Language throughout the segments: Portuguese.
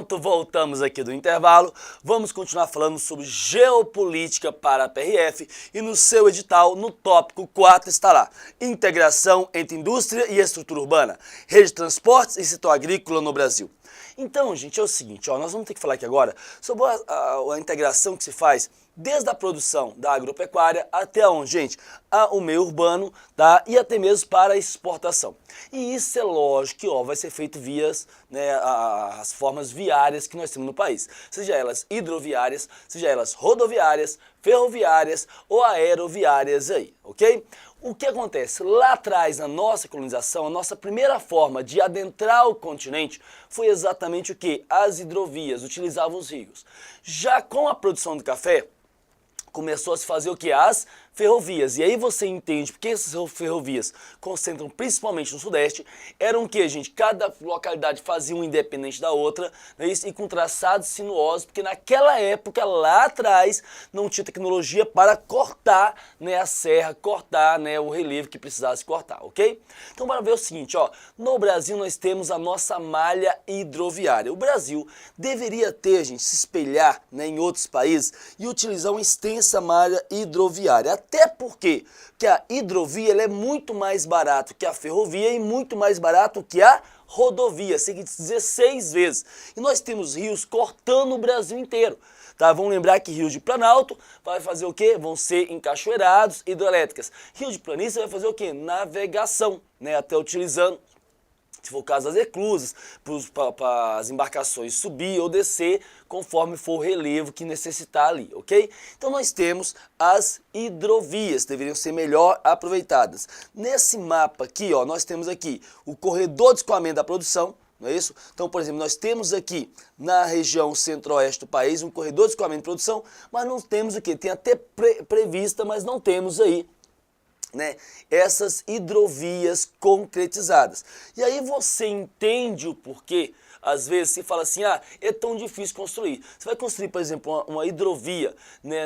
Pronto, voltamos aqui do intervalo. Vamos continuar falando sobre geopolítica para a PRF e no seu edital, no tópico 4, está lá: integração entre indústria e estrutura urbana, rede de transportes e setor agrícola no Brasil. Então, gente, é o seguinte, nós vamos ter que falar aqui agora sobre a integração que se faz desde a produção da agropecuária até onde, gente? O meio urbano, tá? E até mesmo para a exportação. E isso é lógico que vai ser feito via as formas viárias que nós temos no país. Seja elas hidroviárias, seja elas rodoviárias, ferroviárias ou aeroviárias aí, ok? O que acontece? Lá atrás, na nossa colonização, a nossa primeira forma de adentrar o continente foi exatamente o que? As hidrovias, utilizavam os rios. Já com a produção do café, começou a se fazer o que? As ferrovias. E aí você entende porque essas ferrovias concentram principalmente no Sudeste. Eram o que, gente? Cada localidade fazia uma independente da outra, né? E com traçados sinuosos, porque naquela época, lá atrás, não tinha tecnologia para cortar, a serra, cortar, o relevo que precisasse cortar, ok? Então bora ver o seguinte, no Brasil nós temos a nossa malha hidroviária. O Brasil deveria ter, gente, se espelhar, em outros países e utilizar uma extensa malha hidroviária. Até porque a hidrovia ela é muito mais barato que a ferrovia e muito mais barato que a rodovia, cerca de 16 vezes. E nós temos rios cortando o Brasil inteiro. Tá? Vamos lembrar que Rio de Planalto vai fazer o quê? Vão ser encachoeirados, hidrelétricas. Rio de Planície vai fazer o quê? Navegação, até utilizando, se for o caso das eclusas, para as embarcações subir ou descer conforme for o relevo que necessitar ali, ok? Então nós temos as hidrovias, deveriam ser melhor aproveitadas. Nesse mapa aqui, nós temos aqui o corredor de escoamento da produção, não é isso? Então, por exemplo, nós temos aqui na região centro-oeste do país um corredor de escoamento de produção, mas não temos o quê? Tem até prevista, mas não temos aí essas hidrovias concretizadas. E aí você entende o porquê. Às vezes se fala assim, é tão difícil construir. Você vai construir, por exemplo, uma hidrovia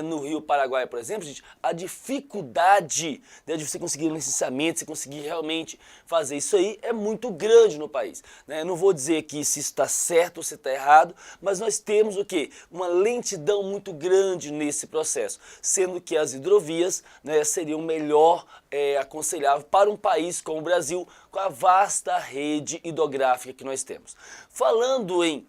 no Rio Paraguai, por exemplo, gente, a dificuldade de você conseguir um licenciamento, você conseguir realmente fazer isso aí é muito grande no país. Eu não vou dizer aqui se está certo ou se está errado, mas nós temos o quê? Uma lentidão muito grande nesse processo, sendo que as hidrovias seriam melhor aconselhável para um país como o Brasil, com a vasta rede hidrográfica que nós temos. Falando em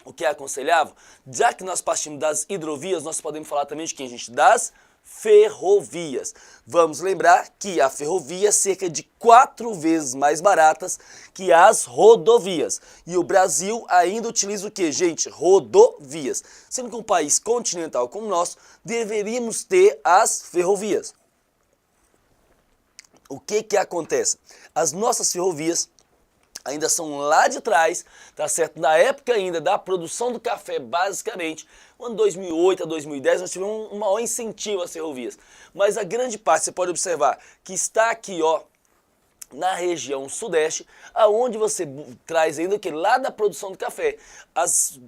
o que é aconselhável, já que nós partimos das hidrovias, nós podemos falar também de quem, gente? Das ferrovias. Vamos lembrar que a ferrovia é cerca de 4 vezes mais baratas que as rodovias. E o Brasil ainda utiliza o que, gente? Rodovias. Sendo que um país continental como o nosso, deveríamos ter as ferrovias. O que acontece? As nossas ferrovias ainda são lá de trás, tá certo? Na época ainda da produção do café, basicamente, no ano 2008 a 2010, nós tivemos um maior incentivo às ferrovias. Mas a grande parte, você pode observar, que está aqui, na região sudeste, aonde você traz ainda o que? Lá da produção do café. As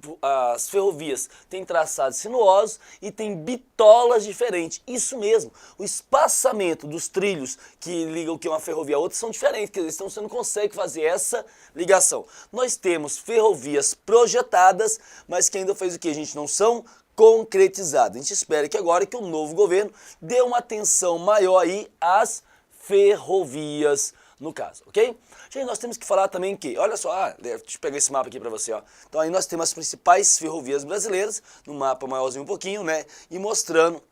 ferrovias têm traçados sinuosos e tem bitolas diferentes. Isso mesmo, o espaçamento dos trilhos que ligam que uma ferrovia a outra são diferentes, quer dizer, então você não consegue fazer essa ligação. Nós temos ferrovias projetadas, mas que ainda fez o que? A gente não são concretizadas. A gente espera que agora que o novo governo dê uma atenção maior aí às ferrovias, no caso, ok? Gente, nós temos que falar também que, olha só, deixa eu pegar esse mapa aqui para você, Então aí nós temos as principais ferrovias brasileiras, no mapa maiorzinho um pouquinho, e mostrando,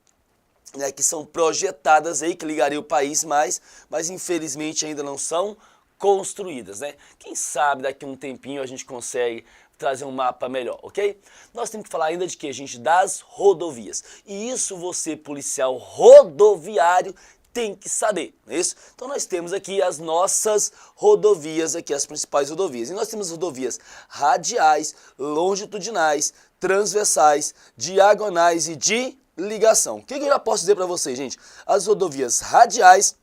que são projetadas aí, que ligaria o país mais, mas infelizmente ainda não são construídas, Quem sabe daqui a um tempinho a gente consegue trazer um mapa melhor, ok? Nós temos que falar ainda de que, gente? Das rodovias. E isso você, policial rodoviário, tem que saber, não é isso? Então nós temos aqui as nossas rodovias, aqui as principais rodovias. E nós temos rodovias radiais, longitudinais, transversais, diagonais e de ligação. O que eu já posso dizer para vocês, gente? As rodovias radiais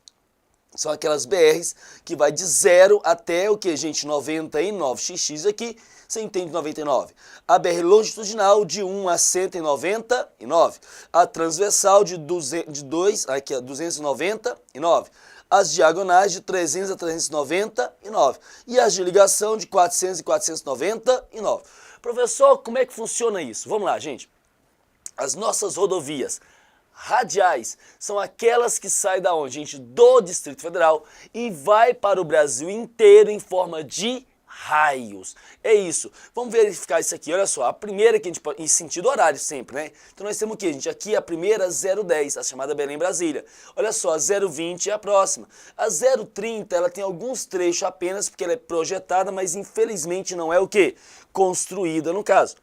são aquelas BRs que vai de 0 até o que, gente? 99xx aqui, você entende 99. A BR longitudinal de 1 a 199. A transversal de 2 aqui, 299. As diagonais de 300 a 399. E as de ligação de 400 e 499. Professor, como é que funciona isso? Vamos lá, gente. As nossas rodovias radiais são aquelas que saem da onde, gente? Do Distrito Federal e vai para o Brasil inteiro em forma de raios. É isso. Vamos verificar isso aqui. Olha só, a primeira que a gente pode, em sentido horário sempre, né? Então nós temos o que, gente? Aqui a primeira 010, a chamada Belém-Brasília. Olha só, a 020 é a próxima. A 030, ela tem alguns trechos apenas porque ela é projetada, mas infelizmente não é o que? Construída no caso.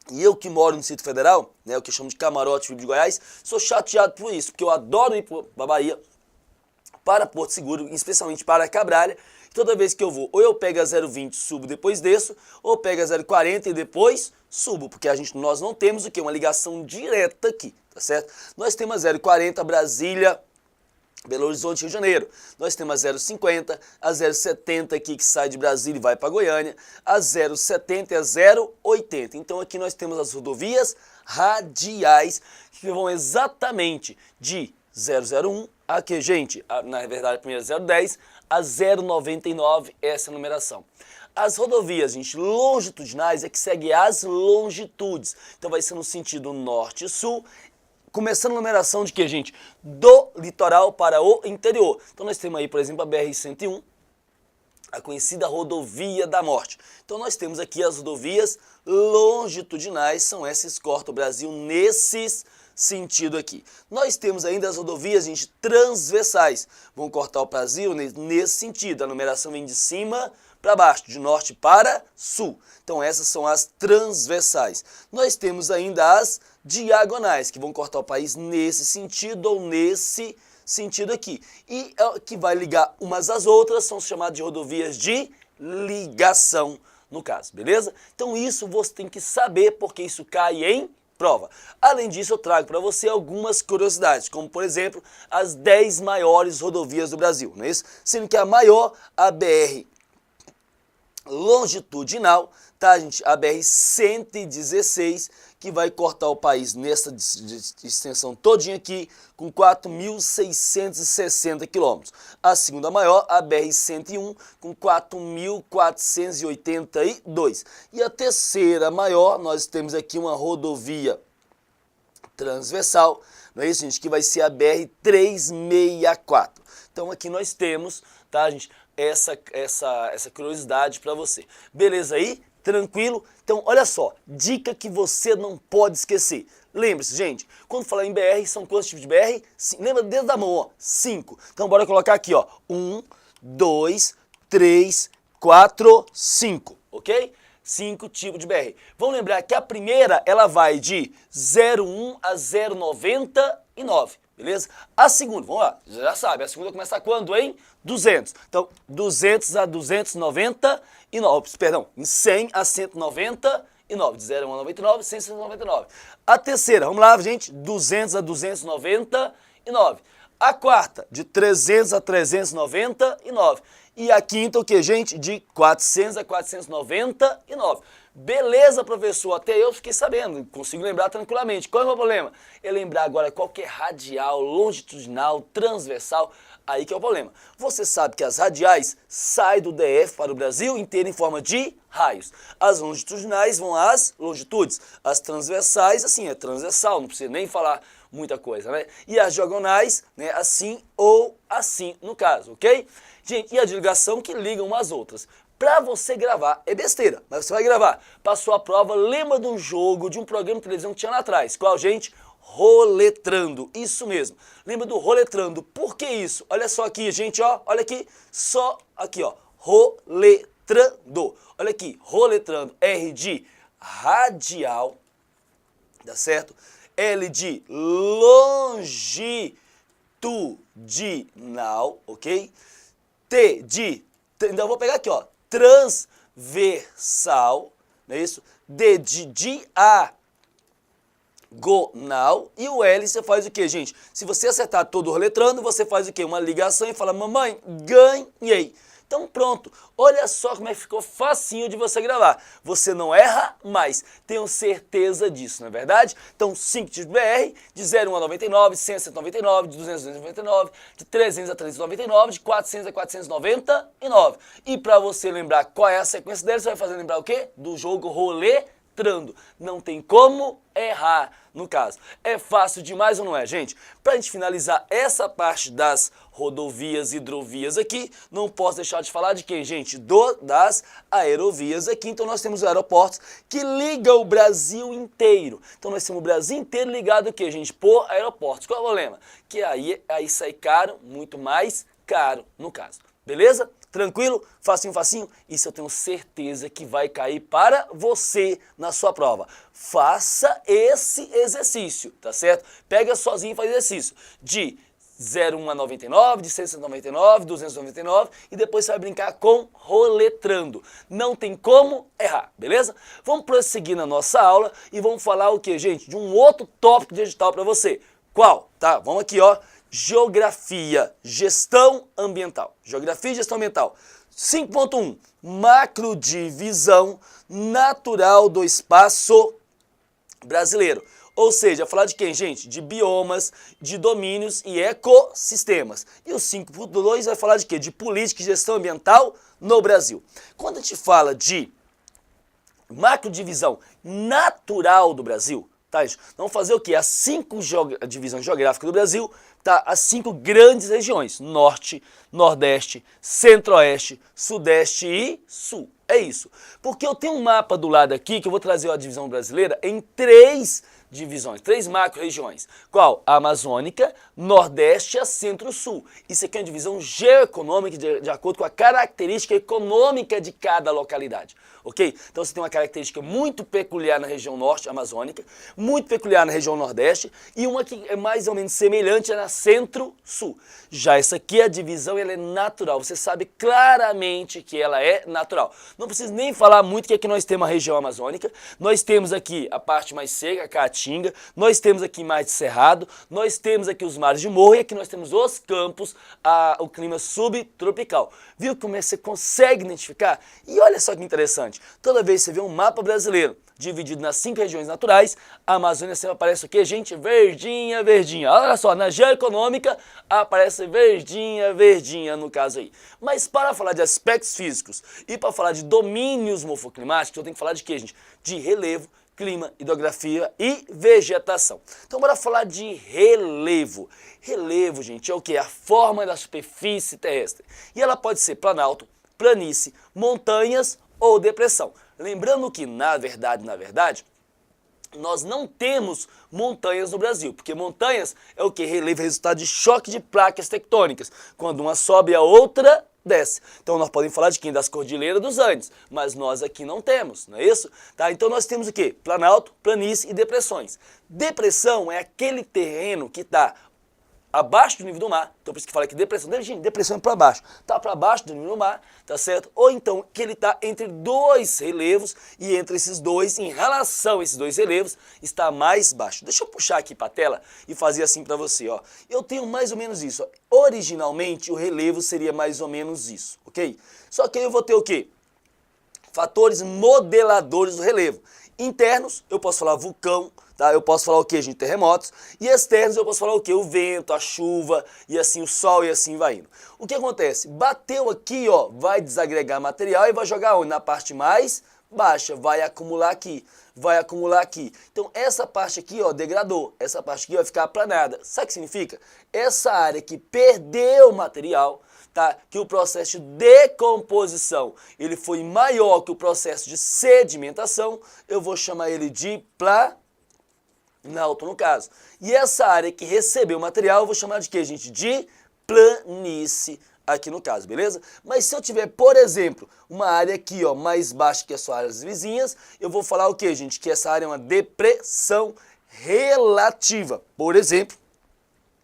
E eu que moro no Distrito Federal, né, o que eu chamo de camarote de Goiás, sou chateado por isso, porque eu adoro ir para a Bahia, para Porto Seguro, especialmente para Cabralha. Toda vez que eu vou, ou eu pego a 020 subo depois desço, ou pego a 040 e depois subo, porque nós não temos o que? Uma ligação direta aqui, tá certo? Nós temos a 040 Brasília, Belo Horizonte, Rio de Janeiro. Nós temos a 050, a 070 aqui que sai de Brasília e vai para Goiânia, a 070 e a 080. Então aqui nós temos as rodovias radiais que vão exatamente de 001, aqui, gente, na verdade a primeira 010, a 099, essa é a numeração. As rodovias, gente, longitudinais é que segue as longitudes. Então vai ser no sentido norte e sul, começando a numeração de que, gente? Do litoral para o interior. Então nós temos aí, por exemplo, a BR-101, a conhecida rodovia da morte. Então nós temos aqui as rodovias longitudinais, são essas que cortam o Brasil nesses sentido aqui. Nós temos ainda as rodovias, gente, transversais. Vão cortar o Brasil nesse sentido. A numeração vem de cima para baixo, de norte para sul. Então essas são as transversais. Nós temos ainda as diagonais, que vão cortar o país nesse sentido ou nesse sentido aqui. E que vai ligar umas às outras, são chamadas de rodovias de ligação, no caso, beleza? Então isso você tem que saber, porque isso cai em prova. Além disso, eu trago para você algumas curiosidades, como por exemplo, as 10 maiores rodovias do Brasil, não é isso? Sendo que a maior, a BR longitudinal, tá, gente? A BR-116, que vai cortar o país nessa extensão todinha aqui, com 4.660 quilômetros. A segunda maior, a BR-101, com 4.482. E a terceira maior, nós temos aqui uma rodovia transversal, não é isso, gente? Que vai ser a BR-364. Então aqui nós temos, tá, gente? Essa curiosidade para você. Beleza aí? Tranquilo? Então, olha só, dica que você não pode esquecer. Lembre-se, gente, quando falar em BR, são quantos tipos de BR? Lembra desde da mão, ó, 5. Então, bora colocar aqui, ó, 1, 2, 3, 4, 5, ok? 5 tipos de BR. Vamos lembrar que a primeira, ela vai de 0,1 a 0,99, beleza? A segunda, vamos lá, já sabe, a segunda começa quando, hein? 200. Então, 200 a 299, perdão, em 100 a 199, de 0 a 99, 100 a 199. A terceira, vamos lá, gente, 200 a 299. A quarta, de 300 a 399. E a quinta, o que, gente? De 400 a 499. Beleza, professor, até eu fiquei sabendo, consigo lembrar tranquilamente. Qual é o meu problema? É lembrar agora qual que é radial, longitudinal, transversal, aí que é o problema. Você sabe que as radiais saem do DF para o Brasil inteiro em forma de raios. As longitudinais vão às longitudes. As transversais, assim, é transversal, não precisa nem falar muita coisa, né? E as diagonais, né, assim ou assim, no caso, ok? Gente, e a de ligação que ligam umas às outras. Para você gravar, é besteira, mas você vai gravar. Passou a prova, lembra de um jogo, de um programa de televisão que tinha lá atrás. Qual, gente? Roletrando, isso mesmo. Lembra do Roletrando? Por que isso? Olha só aqui, gente, ó, olha aqui, só aqui, ó, Roletrando. Olha aqui, Roletrando, R de radial, tá certo? L de longitudinal, ok? T de, então eu vou pegar aqui, ó, transversal, não é isso? D de diagonal. E o L você faz o que, gente? Se você acertar todo o roletrando, você faz o que? Uma ligação e fala, mamãe, ganhei. Então pronto, olha só como é que ficou facinho de você gravar. Você não erra mais, tenho certeza disso, não é verdade? Então 5 tipos de BR, de 0 a 99, 100 a 199, de 200 a 299, de 300 a 399, de 400 a 499. E para você lembrar qual é a sequência deles, você vai fazer lembrar o quê? Do jogo Roletrando. Não tem como errar, no caso. É fácil demais ou não é, gente? Pra gente finalizar essa parte das rodovias, hidrovias aqui, não posso deixar de falar de quem, gente? Das aerovias aqui. Então nós temos aeroportos que ligam o Brasil inteiro. Então nós temos o Brasil inteiro ligado o quê, gente? Por aeroportos. Qual é o problema? Que aí sai caro, muito mais caro, no caso. Beleza? Tranquilo? Facinho, facinho? Isso eu tenho certeza que vai cair para você na sua prova. Faça esse exercício, tá certo? Pega sozinho e faz exercício de 0,1 a 99, de 699, 299 e depois você vai brincar com roletrando. Não tem como errar, beleza? Vamos prosseguir na nossa aula e vamos falar o que, gente? De um outro tópico digital para você. Qual? Tá, vamos aqui, ó. Geografia, gestão ambiental. Geografia e gestão ambiental. 5.1. Macrodivisão natural do espaço brasileiro. Ou seja, falar de quem, gente? De biomas, de domínios e ecossistemas. E o 5.2 vai falar de quê? De política e gestão ambiental no Brasil. Quando a gente fala de macrodivisão natural do Brasil, tá, gente? Vamos fazer o quê? As 5 divisões geográficas do Brasil, tá? As 5 grandes regiões: Norte, Nordeste, Centro-Oeste, Sudeste e Sul. É isso. Porque eu tenho um mapa do lado aqui que eu vou trazer a divisão brasileira em 3 divisões, 3 macro-regiões. Qual? A Amazônica, Nordeste e a Centro-Sul. Isso aqui é uma divisão geoeconômica de acordo com a característica econômica de cada localidade. Ok? Então você tem uma característica muito peculiar na região norte amazônica, muito peculiar na região nordeste e uma que é mais ou menos semelhante na centro-sul. Já essa aqui, a divisão, ela é natural, você sabe claramente que ela é natural. Não preciso nem falar muito que aqui nós temos a região amazônica, nós temos aqui a parte mais seca, a caatinga, nós temos aqui mais de cerrado, nós temos aqui os mares de morro e aqui nós temos os campos, o clima subtropical. Viu como você consegue identificar? E olha só que interessante. Toda vez que você vê um mapa brasileiro dividido nas 5 regiões naturais, a Amazônia sempre aparece o quê, gente? Verdinha, verdinha. Olha só, na geoeconômica aparece verdinha, verdinha no caso aí. Mas para falar de aspectos físicos e para falar de domínios morfoclimáticos, eu tenho que falar de quê, gente? De relevo, clima, hidrografia e vegetação. Então bora falar de relevo. Relevo, gente, é o quê? A forma da superfície terrestre. E ela pode ser planalto, planície, montanhas ou depressão. Lembrando que, na verdade, nós não temos montanhas no Brasil, porque montanhas é o que? Relevo é resultado de choque de placas tectônicas, quando uma sobe e a outra desce. Então nós podemos falar de quem? Das cordilheiras dos Andes, mas nós aqui não temos, não é isso? Tá? Então nós temos o quê? Planalto, planície e depressões. Depressão é aquele terreno que está abaixo do nível do mar, então por isso que fala que depressão, gente, depressão é para baixo, tá para baixo do nível do mar, tá certo? Ou então que ele está entre 2 relevos e entre esses dois, em relação a esses 2 relevos, está mais baixo. Deixa eu puxar aqui para a tela e fazer assim para você, ó. Eu tenho mais ou menos isso, ó. Originalmente o relevo seria mais ou menos isso, ok? Só que aí eu vou ter o quê? Fatores modeladores do relevo. Internos, eu posso falar vulcão, tá? Eu posso falar o que, gente? Terremotos. E externos, eu posso falar o que? O vento, a chuva, e assim o sol, e assim vai indo. O que acontece? Bateu aqui, ó, vai desagregar material e vai jogar onde? Na parte mais baixa, vai acumular aqui, vai acumular aqui. Então essa parte aqui, ó, degradou, essa parte aqui vai ficar aplanada. Sabe o que significa? Essa área que perdeu material, tá? Que o processo de decomposição ele foi maior que o processo de sedimentação, eu vou chamar ele de planalto no caso. E essa área que recebeu material eu vou chamar de quê, gente? De planície aqui no caso, beleza? Mas se eu tiver, por exemplo, uma área aqui, ó, mais baixa que as suas áreas vizinhas, eu vou falar o quê, gente? Que essa área é uma depressão relativa. Por exemplo,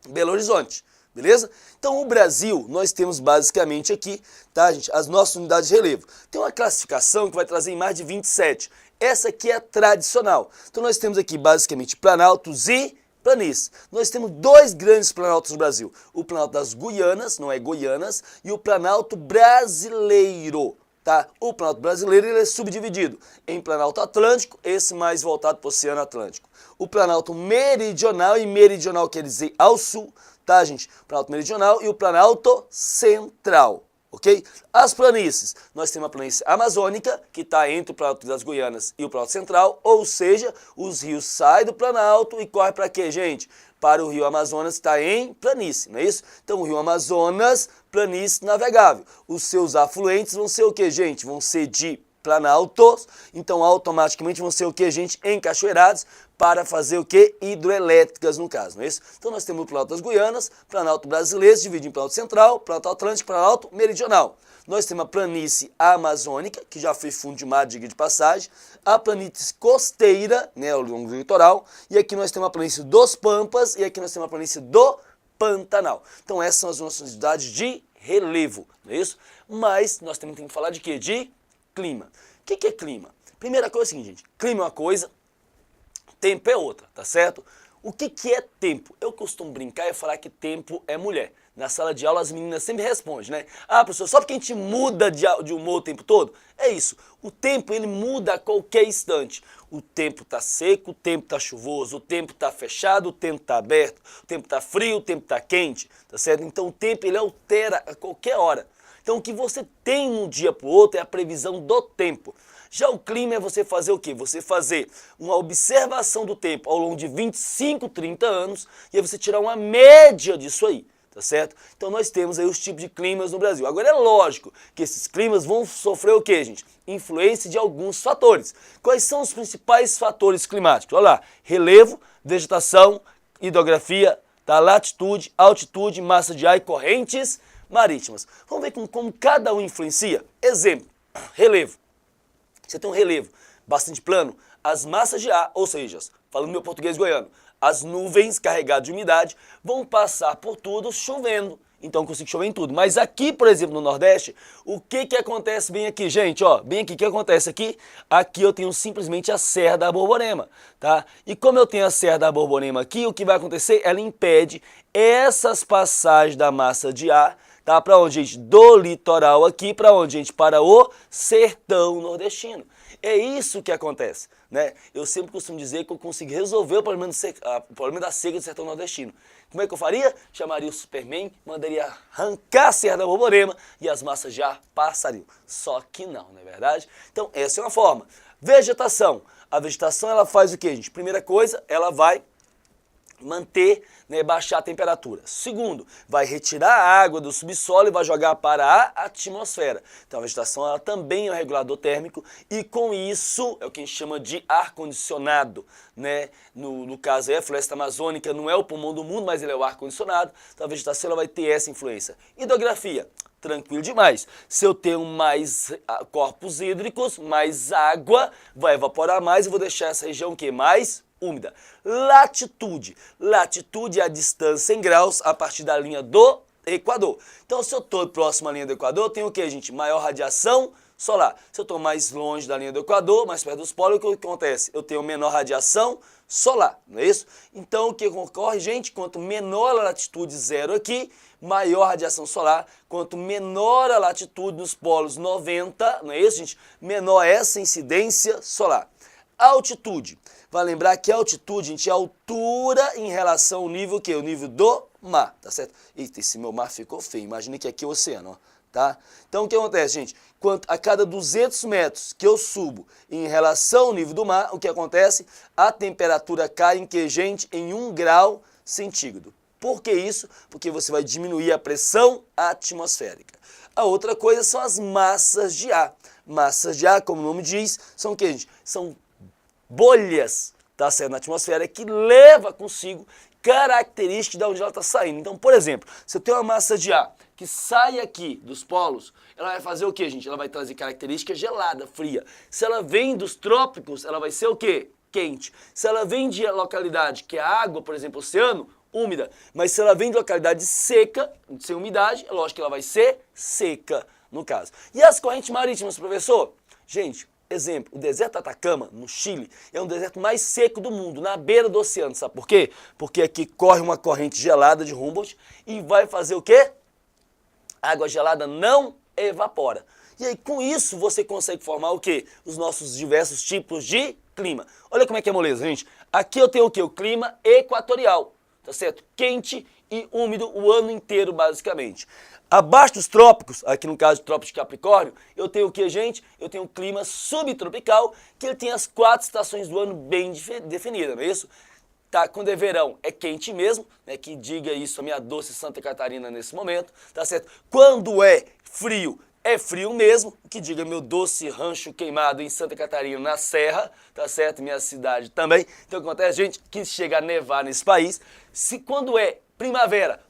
Belo Horizonte. Beleza? Então o Brasil, nós temos basicamente aqui, tá, gente, as nossas unidades de relevo. Tem uma classificação que vai trazer em mais de 27. Essa aqui é a tradicional. Então nós temos aqui basicamente planaltos e Planícies. Nós temos dois grandes planaltos no Brasil. O Planalto das Guianas, não é Goianas, e o Planalto Brasileiro. Tá? O Planalto Brasileiro ele é subdividido em Planalto Atlântico, esse mais voltado para o Oceano Atlântico. O Planalto Meridional, e meridional quer dizer ao sul, tá, gente? O Planalto Meridional e o Planalto Central. Ok? As planícies, nós temos a planície amazônica, que está entre o Planalto das Guianas e o Planalto Central, ou seja, os rios saem do Planalto e correm para quê, gente? Para o rio Amazonas, que está em planície, não é isso? Então, o rio Amazonas, planície navegável. Os seus afluentes vão ser o quê, gente? Vão ser de planaltos, então automaticamente vão ser o que, gente? Encachoeirados para fazer o que? Hidroelétricas, no caso, não é isso? Então nós temos o Planalto das Guianas, Planalto Brasileiro, dividido em Planalto Central, Planalto Atlântico, Planalto Meridional. Nós temos a planície amazônica, que já foi fundo de mar, diga de passagem, a planície costeira, né, ao longo do litoral, e aqui nós temos a planície dos Pampas, e aqui nós temos a planície do Pantanal. Então essas são as nossas unidades de relevo, não é isso? Mas nós temos que falar de quê? De clima. O que é clima? Primeira coisa é a seguinte, gente. Clima é uma coisa, tempo é outra, tá certo? O que é tempo? Eu costumo brincar e falar que tempo é mulher. Na sala de aula as meninas sempre respondem, né? Ah, professor, só porque a gente muda de humor o tempo todo? É isso. O tempo, ele muda a qualquer instante. O tempo tá seco, o tempo tá chuvoso, o tempo tá fechado, o tempo tá aberto, o tempo tá frio, o tempo tá quente, tá certo? Então o tempo, ele altera a qualquer hora. Então o que você tem um dia para o outro é a previsão do tempo. Já o clima é você fazer o quê? Você fazer uma observação do tempo ao longo de 25, 30 anos e aí você tirar uma média disso aí, tá certo? Então nós temos aí os tipos de climas no Brasil. Agora é lógico que esses climas vão sofrer o quê, gente? Influência de alguns fatores. Quais são os principais fatores climáticos? Olha lá, relevo, vegetação, hidrografia, tá? Latitude, altitude, massa de ar e correntes marítimas. Vamos ver como cada um influencia. Exemplo, relevo. Você tem um relevo bastante plano, as massas de ar, ou seja, falando meu português goiano, as nuvens carregadas de umidade vão passar por tudo chovendo. Então consigo chover em tudo. Mas aqui, por exemplo, no Nordeste, o que acontece bem aqui, gente? Ó, bem aqui, o que acontece aqui? Aqui eu tenho simplesmente a Serra da Borborema, tá? E como eu tenho a Serra da Borborema aqui, o que vai acontecer? Ela impede essas passagens da massa de ar, tá? Para onde, gente? Do litoral aqui, para onde, gente? Para o sertão nordestino. É isso que acontece, né? Eu sempre costumo dizer que eu consigo resolver o problema da seca do sertão nordestino. Como é que eu faria? Chamaria o Superman, mandaria arrancar a Serra da Borborema e as massas de ar passariam. Só que não é verdade? Então essa é uma forma. Vegetação. A vegetação ela faz o quê, gente? Primeira coisa, ela vai manter, né, baixar a temperatura. Segundo, vai retirar a água do subsolo e vai jogar para a atmosfera. Então a vegetação ela também é um regulador térmico e com isso é o que a gente chama de ar-condicionado, né? No caso aí, a floresta amazônica não é o pulmão do mundo, mas ele é o ar-condicionado. Então a vegetação ela vai ter essa influência. Hidrografia. Tranquilo demais. Se eu tenho mais corpos hídricos, mais água, vai evaporar mais e vou deixar essa região o quê? Mais úmida. Latitude. Latitude é a distância em graus a partir da linha do Equador. Então, se eu estou próximo à linha do Equador, eu tenho o que, gente? Maior radiação solar. Se eu estou mais longe da linha do Equador, mais perto dos polos, o que acontece? Eu tenho menor radiação solar, não é isso? Então, o que ocorre, gente? Quanto menor a latitude zero aqui, maior radiação solar. Quanto menor a latitude nos polos 90, não é isso, gente? Menor essa incidência solar. Altitude. Vai lembrar que a altitude, gente, é a altura em relação ao nível que? O nível do mar, tá certo? Eita, esse meu mar ficou feio. Imagina que aqui é o oceano, ó, tá? Então, o que acontece, gente? A cada 200 metros que eu subo em relação ao nível do mar, o que acontece? A temperatura cai em que, gente? Em 1 grau centígrado. Por que isso? Porque você vai diminuir a pressão atmosférica. A outra coisa são as massas de ar. Massas de ar, como o nome diz, são o que, gente? São bolhas, tá certo, na atmosfera que leva consigo características de onde ela está saindo. Então, por exemplo, se eu tenho uma massa de ar que sai aqui dos polos, ela vai fazer o que, gente? Ela vai trazer característica gelada, fria. Se ela vem dos trópicos, ela vai ser o quê? Quente. Se ela vem de localidade que é água, por exemplo, oceano, úmida. Mas se ela vem de localidade seca, sem umidade, é lógico que ela vai ser seca, no caso. E as correntes marítimas, professor? Gente, Exemplo, o deserto do Atacama, no Chile, é um deserto mais seco do mundo, na beira do oceano. Sabe por quê? Porque aqui corre uma corrente gelada de Humboldt e vai fazer o quê? A água gelada não evapora. E aí, com isso, você consegue formar o quê? Os nossos diversos tipos de clima. Olha como é que é moleza, gente. Aqui eu tenho o quê? O clima equatorial, tá certo? Quente e úmido o ano inteiro, basicamente. Abaixo dos trópicos, aqui no caso do Trópico de Capricórnio, eu tenho o que, gente? Eu tenho o clima subtropical, que ele tem as 4 estações do ano bem definidas, não é isso? Tá, quando é verão é quente mesmo, né, que diga isso a minha doce Santa Catarina nesse momento, tá certo? Quando é frio mesmo, que diga meu doce rancho queimado em Santa Catarina, na Serra, tá certo? Minha cidade também. Então o que acontece, gente, que chega a nevar nesse país, quando é primavera,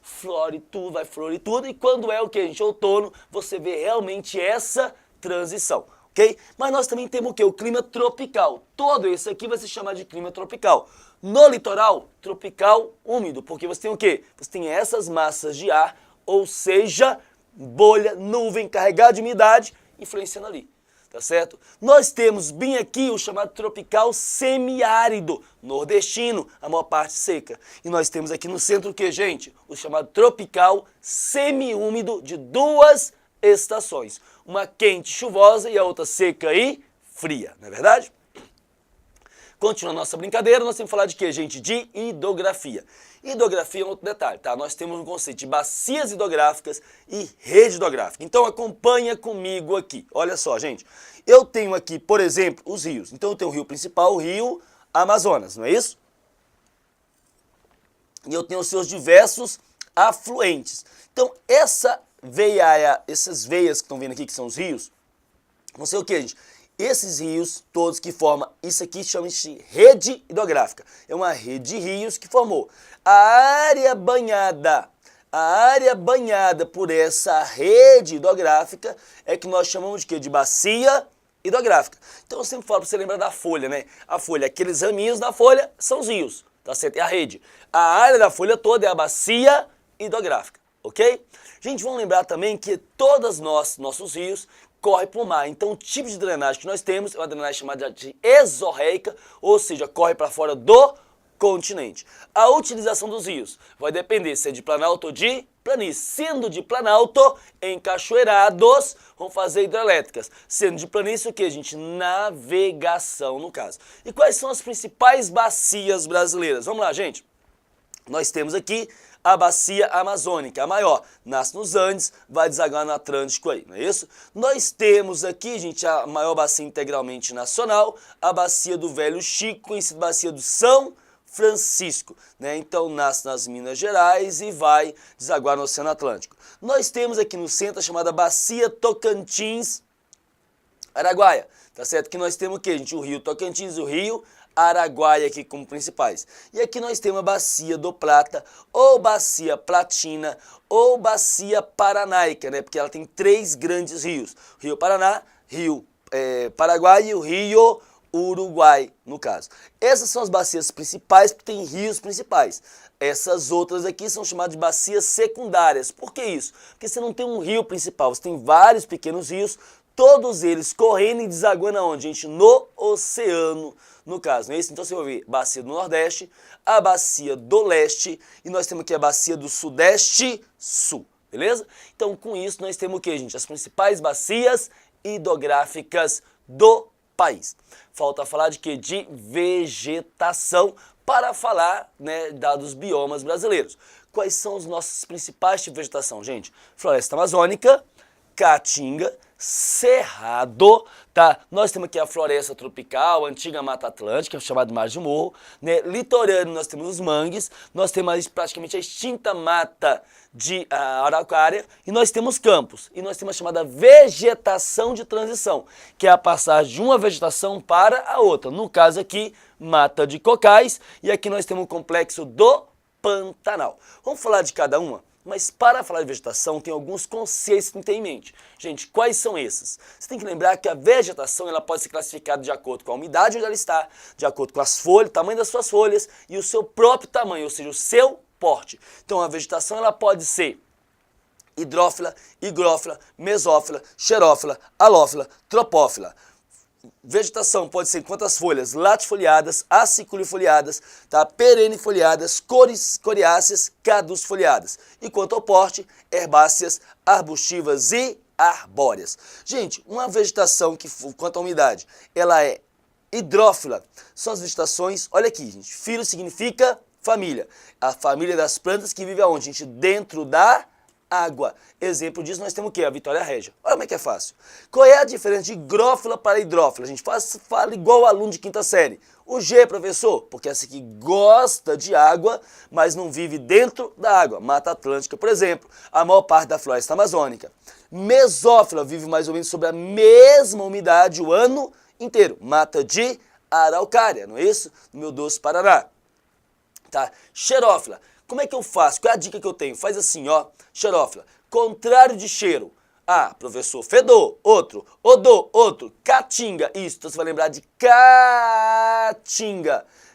vai florir tudo, e quando é o que, gente? Outono, você vê realmente essa transição, ok? Mas nós também temos o que? O clima tropical. Todo esse aqui vai se chamar de clima tropical. No litoral, tropical úmido, porque você tem o quê? Você tem essas massas de ar, ou seja, bolha, nuvem carregada de umidade, influenciando ali. Tá certo? Nós temos bem aqui o chamado tropical semiárido, nordestino, a maior parte seca. E nós temos aqui no centro o que, gente? O chamado tropical semiúmido de 2 estações. Uma quente, chuvosa e a outra seca e fria, não é verdade? Continuando a nossa brincadeira, nós temos que falar de quê, gente? De hidrografia. Hidrografia é um outro detalhe, tá? Nós temos um conceito de bacias hidrográficas e rede hidrográfica. Então acompanha comigo aqui. Olha só, gente. Eu tenho aqui, por exemplo, os rios. Então eu tenho o rio principal, o rio Amazonas, não é isso? E eu tenho os seus diversos afluentes. Então essas veias que estão vendo aqui, que são os rios, vão ser o quê, gente? Esses rios todos que formam, isso aqui chama-se rede hidrográfica. É uma rede de rios que formou. A área banhada por essa rede hidrográfica é que nós chamamos de quê? De bacia hidrográfica. Então eu sempre falo para você lembrar da folha, né? A folha, aqueles raminhos da folha são os rios, tá certo? É a rede. A área da folha toda é a bacia hidrográfica, ok? Gente, vamos lembrar também que todos nossos rios corre para o mar. Então o tipo de drenagem que nós temos é uma drenagem chamada de exorreica, ou seja, corre para fora do continente. A utilização dos rios vai depender se é de planalto ou de planície. Sendo de planalto, encachoeirados, vão fazer hidrelétricas. Sendo de planície, o que, gente? Navegação, no caso. E quais são as principais bacias brasileiras? Vamos lá, gente. Nós temos aqui a bacia amazônica, a maior, nasce nos Andes, vai desaguar no Atlântico aí, não é isso? Nós temos aqui, gente, a maior bacia integralmente nacional, a bacia do Velho Chico, conhecida bacia do São Francisco, né? Então nasce nas Minas Gerais e vai desaguar no Oceano Atlântico. Nós temos aqui no centro a chamada bacia Tocantins-Araguaia, tá certo? Que nós temos o quê, gente? O rio Tocantins e o rio Araguaia aqui como principais. E aqui nós temos a bacia do Prata, ou bacia Platina, ou bacia Paranaica, né? Porque ela tem 3 grandes rios. O Rio Paraná, Rio Paraguai e o Rio Uruguai, no caso. Essas são as bacias principais, porque tem rios principais. Essas outras aqui são chamadas de bacias secundárias. Por que isso? Porque você não tem um rio principal, você tem vários pequenos rios, todos eles correndo e desaguando aonde, gente? No oceano, no caso, não é isso? Então você vai ver bacia do Nordeste, a bacia do Leste e nós temos aqui a bacia do Sudeste-Sul, beleza? Então com isso nós temos o que, gente? As principais bacias hidrográficas do país. Falta falar de quê? De vegetação para falar, né, dos biomas brasileiros. Quais são os nossos principais tipos de vegetação, gente? Floresta amazônica, caatinga, cerrado, tá? Nós temos aqui a floresta tropical, a antiga Mata Atlântica, chamada de Mar de Morro, né? Litorâneo nós temos os mangues, nós temos praticamente a extinta mata de araucária e nós temos campos. E nós temos a chamada vegetação de transição, que é a passagem de uma vegetação para a outra. No caso aqui, mata de cocais e aqui nós temos o complexo do Pantanal. Vamos falar de cada uma? Mas para falar de vegetação, tem alguns conceitos que tem que ter em mente. Gente, quais são esses? Você tem que lembrar que a vegetação ela pode ser classificada de acordo com a umidade onde ela está, de acordo com as folhas, o tamanho das suas folhas e o seu próprio tamanho, ou seja, o seu porte. Então a vegetação ela pode ser hidrófila, higrófila, mesófila, xerófila, halófila, tropófila. vegetação pode ser quantas folhas? Latifoliadas, aciculifoliadas, tá? Perennifoliadas, coriáceas, caducifoliadas. E quanto ao porte, herbáceas, arbustivas e arbóreas. Gente, uma vegetação que, quanto à umidade, ela é hidrófila. São as vegetações, olha aqui, gente, filo significa família. A família das plantas que vive aonde, gente? Dentro da água. Exemplo disso, nós temos o quê? A Vitória Régia. Olha como é que é fácil. Qual é a diferença de higrófila para hidrófila? A gente fala igual aluno de quinta série. O G, professor, porque essa aqui gosta de água, mas não vive dentro da água. Mata Atlântica, por exemplo, a maior parte da floresta amazônica. Mesófila vive mais ou menos sobre a mesma umidade o ano inteiro. Mata de araucária, não é isso? No meu doce Paraná. Tá? Xerófila. Como é que eu faço? Qual é a dica que eu tenho? Faz assim, ó. Xerófila. Contrário de cheiro. Ah, professor, fedor. Outro. Odor. Outro. Caatinga. Isso. Então você vai lembrar de caatinga.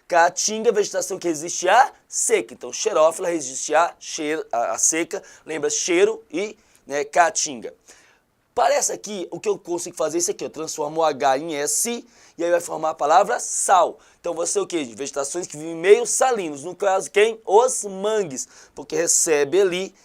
Caatinga é vegetação que resiste à seca. Então, xerófila resiste à seca. Lembra cheiro e caatinga. Parece aqui, o que eu consigo fazer é isso aqui, eu transformo o H em S e aí vai formar a palavra sal. Então você o que? Vegetações que vivem meio salinos, no caso quem? Os mangues, porque recebe ali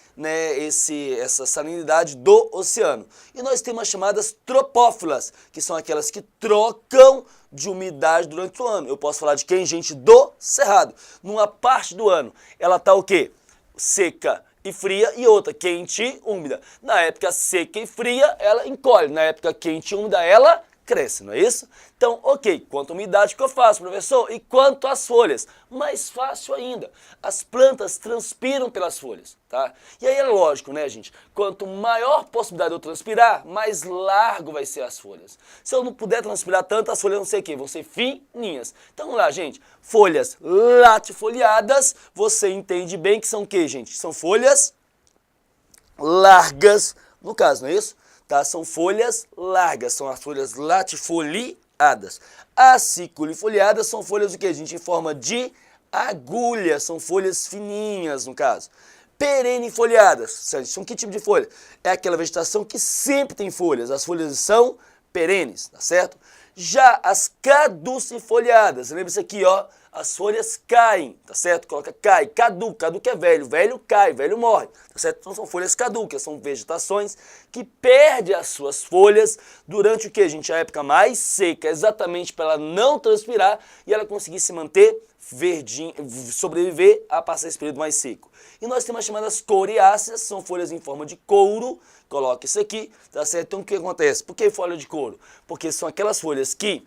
essa salinidade do oceano. E nós temos as chamadas tropófilas, que são aquelas que trocam de umidade durante o ano. Eu posso falar de quem? Gente do cerrado. Numa parte do ano, ela está o quê? Seca e fria, e outra, quente e úmida. Na época seca e fria, ela encolhe. Na época quente e úmida, ela cresce, não é isso? Então, ok, quanto à umidade que eu faço, professor? E quanto às folhas? Mais fácil ainda, as plantas transpiram pelas folhas, tá? E aí é lógico, né, gente? Quanto maior possibilidade de eu transpirar, mais largo vai ser as folhas. Se eu não puder transpirar tanto, as folhas vão ser o quê? Vão ser fininhas. Então, vamos lá, gente. Folhas latifoliadas, você entende bem que são o quê, gente? São folhas largas, no caso, não é isso? Tá? São folhas largas, são as folhas latifoliadas. Aciculifoliadas são folhas o que, gente? Em forma de agulha, são folhas fininhas, no caso. Perennifoliadas, são que tipo de folha? É aquela vegetação que sempre tem folhas, as folhas são perenes, tá certo? Já as caducifoliadas, lembra isso aqui, ó, as folhas caem, tá certo? Coloca cai, caduco é velho, velho cai, velho morre, tá certo? Então são folhas caducas, são vegetações que perdem as suas folhas durante o que, gente? A época mais seca, exatamente para ela não transpirar e ela conseguir se manter verdinho, sobreviver a passar esse período mais seco. E nós temos as chamadas coriáceas, são folhas em forma de couro, coloca isso aqui, tá certo? Então o que acontece? Por que folha de couro? Porque são aquelas folhas que,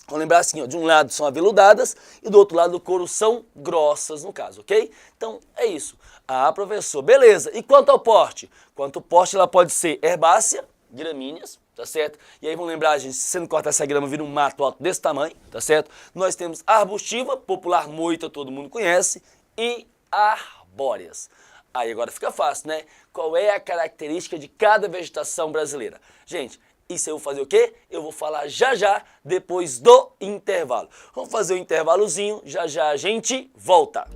vamos lembrar assim, ó, de um lado são aveludadas e do outro lado do couro são grossas, no caso, ok? Então é isso. Ah, professor, beleza. E quanto ao porte? Quanto ao porte, ela pode ser herbácea, gramíneas, tá certo? E aí vamos lembrar, gente, se você não cortar essa grama, vira um mato alto desse tamanho, tá certo? Nós temos arbustiva, popular moita, todo mundo conhece, e arbóreas. Aí agora fica fácil, né? Qual é a característica de cada vegetação brasileira? Gente, isso eu vou fazer o quê? Eu vou falar já já, depois do intervalo. Vamos fazer um intervalozinho, já já a gente volta.